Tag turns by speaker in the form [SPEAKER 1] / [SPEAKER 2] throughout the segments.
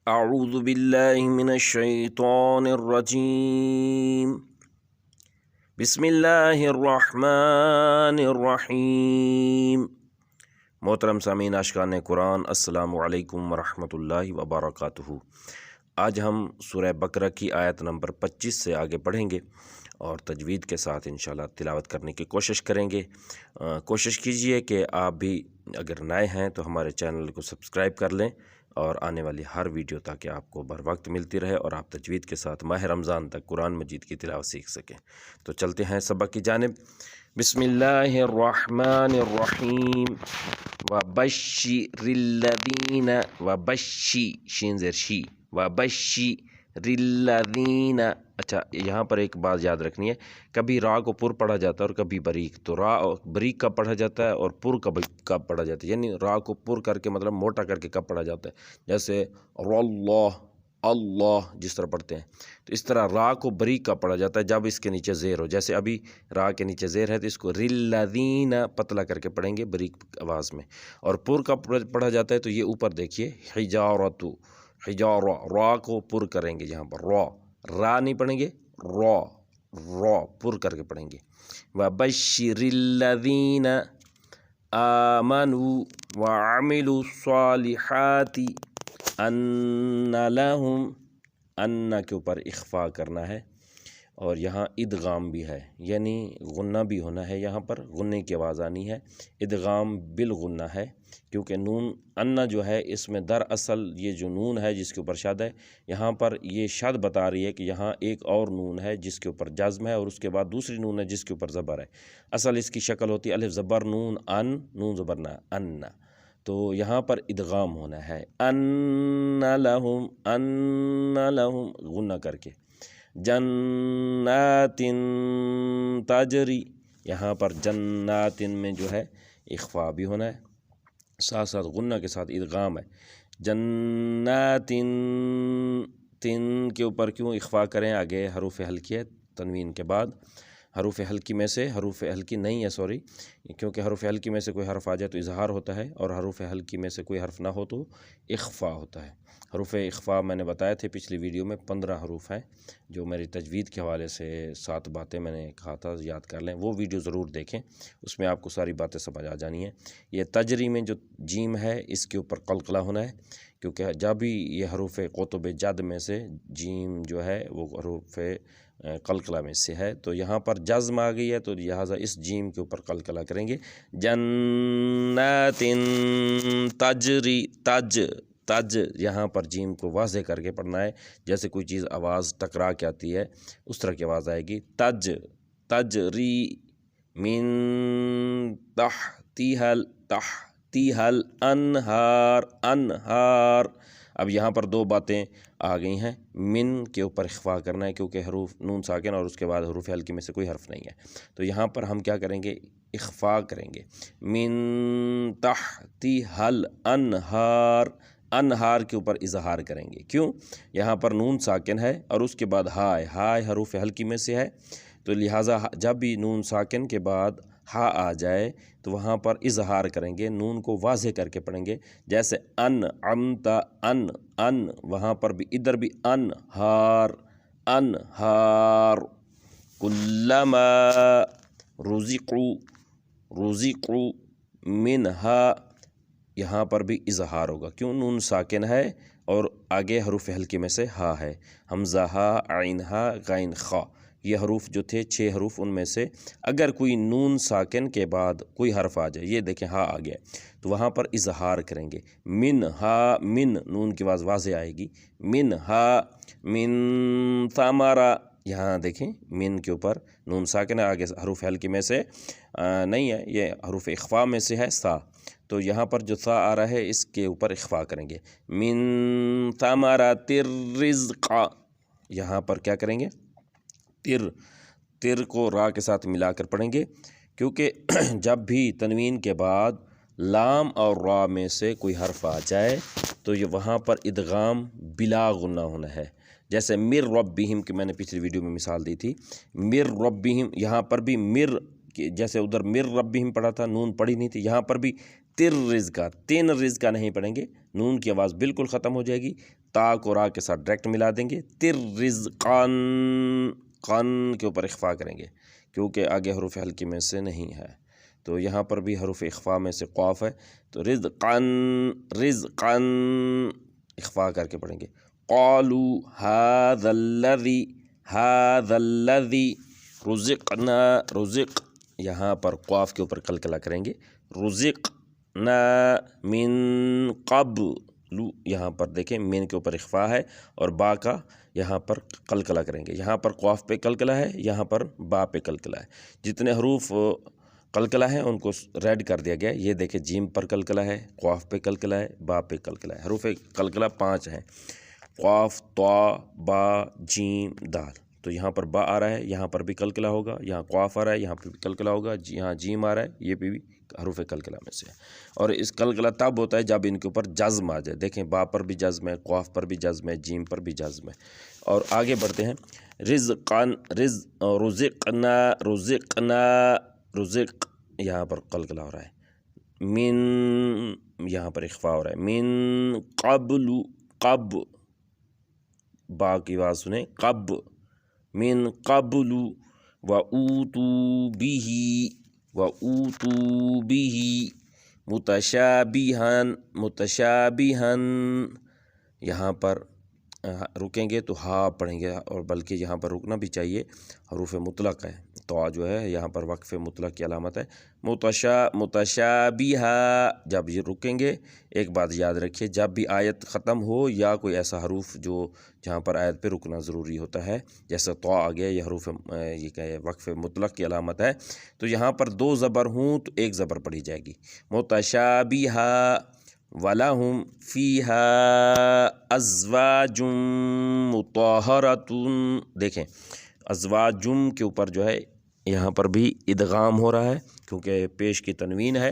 [SPEAKER 1] اعوذ باللہ من الشیطان الرجیم بسم اللہ الرحمن الرحیم۔ محترم سامعین عاشقان قرآن، السلام علیکم ورحمۃ اللہ وبرکاتہ۔ آج ہم سورہ بقرہ کی آیت نمبر 25 سے آگے پڑھیں گے اور تجوید کے ساتھ انشاءاللہ تلاوت کرنے کی کوشش کریں گے۔ کوشش کیجئے کہ آپ بھی اگر نئے ہیں تو ہمارے چینل کو سبسکرائب کر لیں اور آنے والی ہر ویڈیو تاکہ آپ کو بر وقت ملتی رہے اور آپ تجوید کے ساتھ ماہ رمضان تک قرآن مجید کی تلاوت سیکھ سکیں۔ تو چلتے ہیں سبق کی جانب۔ بسم اللہ الرحمن الرحیم۔ وبشر الذین، وبشی شین زیر شی، وبشر الذین۔ اچھا، یہاں پر ایک بات یاد رکھنی ہے، کبھی را کو پر پڑھا جاتا ہے اور کبھی بریک، تو را بریک کب پڑھا جاتا ہے اور پر کب پڑھا جاتا ہے، یعنی را کو پر کر کے مطلب موٹا کر کے کب پڑھا جاتا ہے، جیسے اللہ اللہ جس طرح پڑھتے ہیں، تو اس طرح را کو بریک کا پڑھا جاتا ہے جب اس کے نیچے زیر ہو، جیسے ابھی را کے نیچے زیر ہے تو اس کو رلذین پتلا کر کے پڑھیں گے بریک آواز میں، اور پر کا پڑھا جاتا ہے تو یہ اوپر دیکھیے حجارتو، حجارہ، را کو پر کریں گے، یہاں پر را نہیں پڑھیں گے، را پر کر کے پڑھیں گے۔ وَبَشِّرِ الَّذِينَ آمَنُوا وَعَمِلُوا الصَّالِحَاتِ أَنَّ لَهُمْ، ان کے اوپر اخفا کرنا ہے اور یہاں ادغام بھی ہے، یعنی غنہ بھی ہونا ہے، یہاں پر غنے کی آواز آنی ہے، ادغام بالغنہ ہے، کیونکہ نون ان جو ہے اس میں دراصل یہ جو نون ہے جس کے اوپر شد ہے، یہاں پر یہ شد بتا رہی ہے کہ یہاں ایک اور نون ہے جس کے اوپر جزم ہے اور اس کے بعد دوسری نون ہے جس کے اوپر زبر ہے۔ اصل اس کی شکل ہوتی ہے الف زبر نون ان، نون زبر نہ ان، تو یہاں پر ادغام ہونا ہے، ان لہم غنہ کر کے، جنات تجری، یہاں پر جنات میں جو ہے اخفا بھی ہونا ہے، ساتھ ساتھ غنہ کے ساتھ ادغام ہے۔ جنات تن کے اوپر کیوں اخفا کریں، آگے حروف ہلکی ہے تنوین کے بعد، حروف ہلکی میں سے، حروف ہلکی نہیں ہے سوری، کیونکہ حروف ہلکی میں سے کوئی حرف آ جائے تو اظہار ہوتا ہے اور حروف ہلکی میں سے کوئی حرف نہ ہو تو اخفا ہوتا ہے۔ حروف اخفا میں نے بتایا تھے پچھلی ویڈیو میں 15 حروف ہیں، جو میری تجوید کے حوالے سے 7 باتیں میں نے کہا تھا یاد کر لیں، وہ ویڈیو ضرور دیکھیں، اس میں آپ کو ساری باتیں سمجھ آ جانی ہیں۔ یہ تجری میں جو جیم ہے اس کے اوپر قلقلہ ہونا ہے، کیونکہ جب بھی یہ حروف قطب جد میں سے جیم جو ہے وہ حروف قلقلہ میں سے ہے، تو یہاں پر جزم آ گئی ہے تو لہٰذا اس جیم کے اوپر قلقلہ کریں گے۔ جنات تجری، تج یہاں پر جیم کو واضح کر کے پڑھنا ہے، جیسے کوئی چیز آواز ٹکرا کے آتی ہے اس طرح کی آواز آئے گی، تجری من تحتها الانہار، انہار۔ اب یہاں پر 2 باتیں آ گئی ہیں، من کے اوپر اخفا کرنا ہے کیونکہ حروف نون ساکن اور اس کے بعد حروف ہلکی میں سے کوئی حرف نہیں ہے، تو یہاں پر ہم کیا کریں گے، اخفا کریں گے، من تحتها الانہار، انہار کے اوپر اظہار کریں گے، کیوں، یہاں پر نون ساکن ہے اور اس کے بعد ہائے، ہائے حروف ہلکی میں سے ہے، تو لہٰذا جب بھی نون ساکن کے بعد ہا آ جائے تو وہاں پر اظہار کریں گے، نون کو واضح کر کے پڑھیں گے، جیسے انعمت، ان وہاں پر بھی ادھر بھی انہار، انہار، کلما رزقوا منہا، یہاں پر بھی اظہار ہوگا، کیوں، نون ساکن ہے اور آگے حروف ہلکی میں سے ہا ہے، حمزہ ہا، عین ہا، غین خا، یہ حروف جو تھے 6 حروف، ان میں سے اگر کوئی نون ساکن کے بعد کوئی حرف آ جائے، یہ دیکھیں ہا آ گیا تو وہاں پر اظہار کریں گے، من ہا، من نون کی آواز واضح آئے گی، من ہا من ثمرہ، یہاں دیکھیں من کے اوپر نون ساکن ہے، آگے حروف ہلکی میں سے نہیں ہے، یہ حروف اخفا میں سے ہے سا، تو یہاں پر جو سا آ رہا ہے اس کے اوپر اخفا کریں گے، من ثمرۃ الرزق، یہاں پر کیا کریں گے، تر کو را کے ساتھ ملا کر پڑھیں گے، کیونکہ جب بھی تنوین کے بعد لام اور را میں سے کوئی حرف آ جائے تو یہ وہاں پر ادغام بلا غنہ ہونا ہے، جیسے مر ربہم کہ میں نے پچھلی ویڈیو میں مثال دی تھی، مر ربہم، یہاں پر بھی مر، جیسے ادھر مر ربہم پڑھا تھا نون پڑھی نہیں تھی، یہاں پر بھی تر رزقا، تین رزقا نہیں پڑھیں گے، نون کی آواز بالکل ختم ہو جائے گی، تا کو را کے ساتھ ڈائریکٹ ملا دیں گے، تر رزقان، قن کے اوپر اخفا کریں گے کیونکہ آگے حروف حلقی میں سے نہیں ہے، تو یہاں پر بھی حروف اخفا میں سے قاف ہے، تو رزقان، رزقان اخفا کر کے پڑھیں گے، قالوا هذا الذی، هذا الذی، رزقنا، رزق یہاں پر قاف کے اوپر قلقلہ کریں گے، رزقنا من قبل، یہاں پر دیکھیں مین کے اوپر اخفا ہے اور با کا یہاں پر قلقلہ کریں گے، یہاں پر قاف پہ قلقلہ ہے، یہاں پر با پہ قلقلہ ہے، جتنے حروف قلقلہ ہیں ان کو ریڈ کر دیا گیا، یہ دیکھیں جیم پر قلقلہ ہے، قاف پہ قلقلہ ہے، با پہ قلقلہ ہے، حروف قلقلہ 5 ہیں، قاف، طا، با، جیم، دال، تو یہاں پر با آ رہا ہے، یہاں پر بھی قلقلہ ہوگا، یہاں قاف آ رہا ہے، یہاں پہ بھی قلقلہ ہوگا، یہاں جیم آ رہا ہے، یہ بھی حروف قلقلہ میں سے ہے، اور اس قلقلہ تب ہوتا ہے جب ان کے اوپر جزم آ جائے، دیکھیں با پر بھی جزم ہے، قاف پر بھی جزم ہے، جیم پر بھی جزم ہے، اور آگے بڑھتے ہیں، رزقان، رزقنا، رزقنا، رزق یہاں پر قلقلہ ہو رہا ہے، من یہاں پر اخفا ہو رہا ہے، من قبل، قب، با کی آواز سنیں، قب، من قبل، وَأُوتُوا بِهِ، وَأُوتُوا بِهِ متشابہاً، متشابہاً یہاں پر رکیں گے تو ہا پڑھیں گے، اور بلکہ یہاں پر رکنا بھی چاہیے، حروف مطلق ہے، تو جو ہے یہاں پر وقف مطلق کی علامت ہے، متشابہا، جب یہ رکیں گے ایک بات یاد رکھیے، جب بھی آیت ختم ہو یا کوئی ایسا حروف جو جہاں پر آیت پہ رکنا ضروری ہوتا ہے، جیسا تو آ گیا، یہ حروف یہ کہ وقف مطلق کی علامت ہے، تو یہاں پر 2 زبر ہوں تو 1 زبر پڑھی جائے گی، متشابہا، وَلَهُمْ فِيهَا أَزْوَاجٌ مُطَهَّرَةٌ، دیکھیں ازواجم کے اوپر جو ہے یہاں پر بھی ادغام ہو رہا ہے کیونکہ پیش کی تنوین ہے،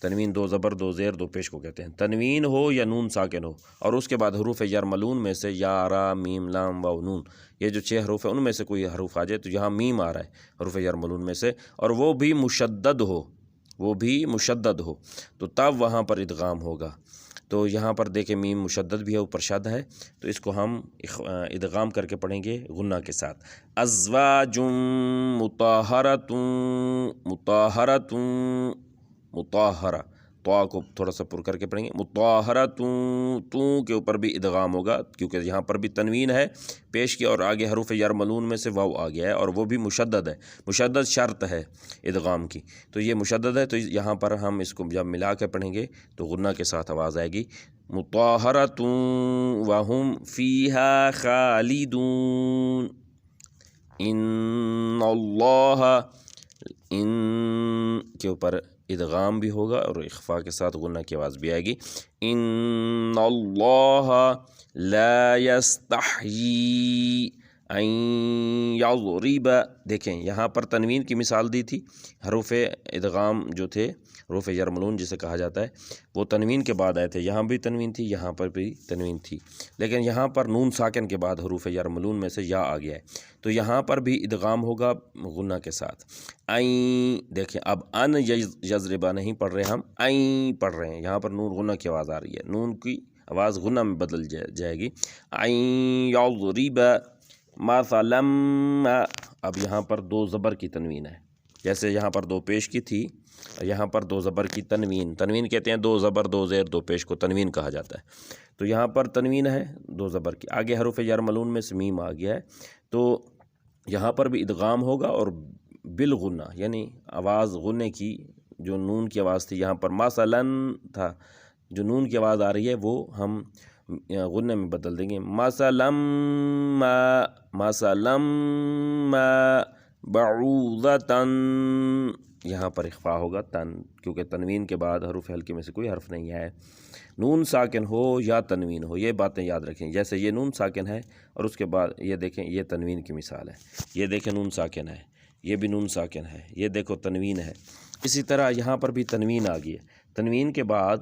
[SPEAKER 1] تنوین 2 زبر 2 زیر 2 پیش کو کہتے ہیں، تنوین ہو یا نون ساکن ہو اور اس کے بعد حروف یرملون میں سے یا، را، میم، لام، واو، نون، یہ جو 6 حروف ہیں ان میں سے کوئی حروف آ جائے تو یہاں میم آ رہا ہے حروف یرملون میں سے، اور وہ بھی مشدد ہو، وہ بھی مشدد ہو تو تب وہاں پر ادغام ہوگا، تو یہاں پر دیکھیں میم مشدد بھی ہے، اوپر شد ہے، تو اس کو ہم ادغام کر کے پڑھیں گے غنہ کے ساتھ، ازواج مطہرۃ، مطہرۃ، مطہرہ، تو کو تھوڑا سا پر کر کے پڑھیں گے، مطہرۃ، تو کے اوپر بھی ادغام ہوگا کیونکہ یہاں پر بھی تنوین ہے پیش کی، اور آگے حروف یرملون میں سے واو آ گیا ہے اور وہ بھی مشدد ہے، مشدد شرط ہے ادغام کی، تو یہ مشدد ہے، تو یہاں پر ہم اس کو جب ملا کے پڑھیں گے تو غنہ کے ساتھ آواز آئے گی، مطہرۃ وہم فیہا خالدون، ان اللہ، ان کے اوپر ادغام بھی ہوگا اور اخفا کے ساتھ غنہ کی آواز بھی آئے گی، ان اللہ لا یستحیی ان یضرب، دیکھیں یہاں پر تنوین کی مثال دی تھی، حروف ادغام جو تھے حروف یرملون جسے کہا جاتا ہے وہ تنوین کے بعد آئے تھے، یہاں بھی تنوین تھی، یہاں پر بھی تنوین تھی، لیکن یہاں پر نون ساکن کے بعد حروف یرملون میں سے یا آ گیا ہے، تو یہاں پر بھی ادغام ہوگا غنہ کے ساتھ، این، دیکھیں اب ان یضربا نہیں پڑھ رہے ہم، این پڑھ رہے ہیں، یہاں پر نون غنہ کی آواز آ رہی ہے، نون کی آواز غنہ میں بدل جائے گی، این یضرب مثلا، اب یہاں پر 2 زبر کی تنوین ہے، جیسے یہاں پر 2 پیش کی تھی، یہاں پر 2 زبر کی تنوین، تنوین کہتے ہیں 2 زبر 2 زیر 2 پیش کو تنوین کہا جاتا ہے، تو یہاں پر تنوین ہے 2 زبر کی، آگے حروف یرملون میں سے میم آ گیا ہے، تو یہاں پر بھی ادغام ہوگا اور بالغنہ، یعنی آواز غنے کی جو نون کی آواز تھی یہاں پر مثلاً تھا، جو نون کی آواز آ رہی ہے وہ ہم غنہ میں بدل دیں گے، مثلاً ما، مثلاً ما بعوضۃ، یہاں پر اخفا ہوگا تن، کیونکہ تنوین کے بعد حروف حلقے میں سے کوئی حرف نہیں ہے، نون ساکن ہو یا تنوین ہو، یہ باتیں یاد رکھیں، جیسے یہ نون ساکن ہے اور اس کے بعد یہ دیکھیں یہ تنوین کی مثال ہے، یہ دیکھیں نون ساکن ہے، یہ بھی نون ساکن ہے، یہ دیکھو تنوین ہے، اسی طرح یہاں پر بھی تنوین آ گئی ہے، تنوین کے بعد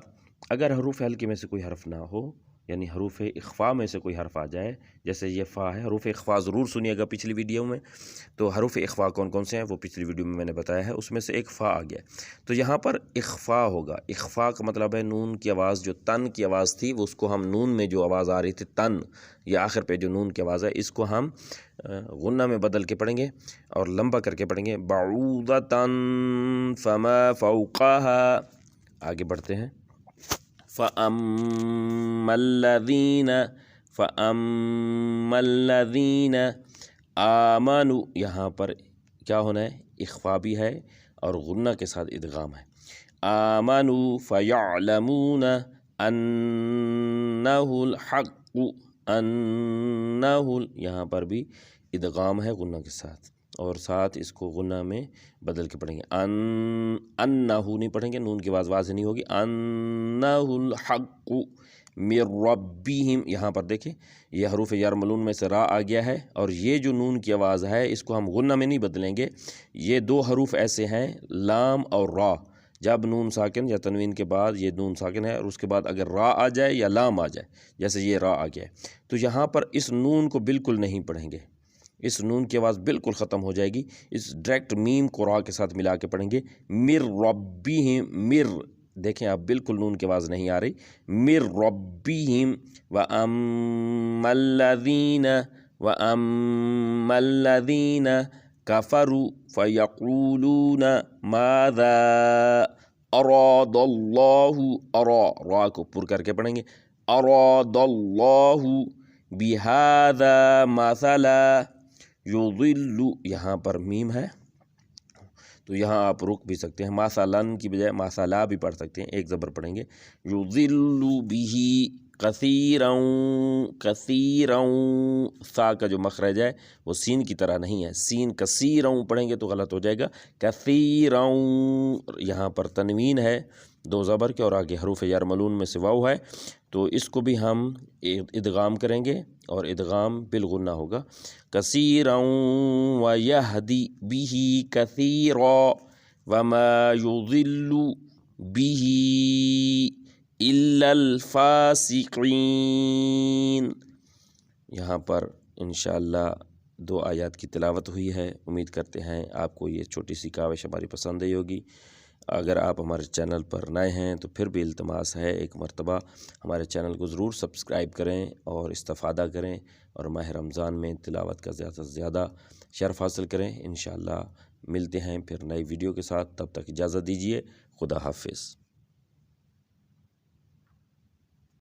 [SPEAKER 1] اگر حروف حلقے میں سے کوئی حرف نہ ہو یعنی حروف اخفا میں سے کوئی حرف آ جائے، جیسے یہ فا ہے، حروف اخفا ضرور سنیے گا پچھلی ویڈیو میں، تو حروف اخفا کون کون سے ہیں وہ پچھلی ویڈیو میں نے بتایا ہے، اس میں سے ایک فا آ گیا، تو یہاں پر اخفا ہوگا۔ اخفا کا مطلب ہے نون کی آواز، جو تن کی آواز تھی وہ اس کو ہم نون میں جو آواز آ رہی تھی تن، یا آخر پہ جو نون کی آواز ہے، اس کو ہم غنہ میں بدل کے پڑھیں گے اور لمبا کر کے پڑھیں گے، بعوضۃ فما فوقها۔ آگے بڑھتے ہیں، فَأَمَّا الَّذِينَ آمَنُوا، یہاں پر کیا ہونا ہے؟ اخفا بھی ہے اور غنہ کے ساتھ ادغام ہے۔ آمَنُوا فَيَعْلَمُونَ أَنَّهُ الْحَقُّ، یہاں پر بھی ادغام ہے غنہ کے ساتھ، اور ساتھ اس کو غنہ میں بدل کے پڑھیں گے، انہو نہیں پڑھیں گے، نون کی آواز واضح نہیں ہوگی، انہو الحق من ربہم۔ یہاں پر دیکھیں یہ حروف یرملون میں سے را آ گیا ہے، اور یہ جو نون کی آواز ہے اس کو ہم غنہ میں نہیں بدلیں گے۔ یہ دو حروف ایسے ہیں لام اور را، جب نون ساکن یا تنوین کے بعد یہ نون ساکن ہے اور اس کے بعد اگر را آ جائے یا لام آ جائے، جیسے یہ را آ گیا ہے، تو یہاں پر اس نون کو بالکل نہیں پڑھیں گے، اس نون کی آواز بالکل ختم ہو جائے گی، اس ڈائریکٹ میم کو را کے ساتھ ملا کے پڑھیں گے، مر ربہم، مر، دیکھیں آپ بالکل نون کی آواز نہیں آ رہی، مر ربہم، وَأَمَّا الَّذِينَ كَفَرُوا فَيَقُولُونَ مَاذَا أَرَادَ اللَّهُ، را کو پر کر کے پڑھیں گے، أَرَادَ اللَّهُ بِهَذَا مَثَلًا يُضِلُّ، یہاں پر میم ہے تو یہاں آپ رک بھی سکتے ہیں، مَثَلًا کی بجائے مَثَلًا بھی پڑھ سکتے ہیں، ایک زبر پڑھیں گے، يُضِلُّ بِهِ کثیرا، سا کا جو مخرج ہے وہ سین کی طرح نہیں ہے، سین کثیرا پڑھیں گے تو غلط ہو جائے گا، کثیرا، یہاں پر تنوین ہے دو زبر کے اور آگے حروف یرملون میں سے واو ہے، تو اس کو بھی ہم ادغام کریں گے اور ادغام بالغنہ ہوگا، کثیرا ویہدی بہ کثیرا وما یضل بہ الا الفاسقین۔ یہاں پر انشاءاللہ 2 آیات کی تلاوت ہوئی ہے، امید کرتے ہیں آپ کو یہ چھوٹی سی کاوش ہماری پسند آئی ہوگی۔ اگر آپ ہمارے چینل پر نئے ہیں تو پھر بھی التماس ہے ایک مرتبہ ہمارے چینل کو ضرور سبسکرائب کریں اور استفادہ کریں، اور ماہ رمضان میں تلاوت کا زیادہ سے زیادہ شرف حاصل کریں۔ انشاءاللہ ملتے ہیں پھر نئی ویڈیو کے ساتھ، تب تک اجازت دیجیے، خدا حافظ۔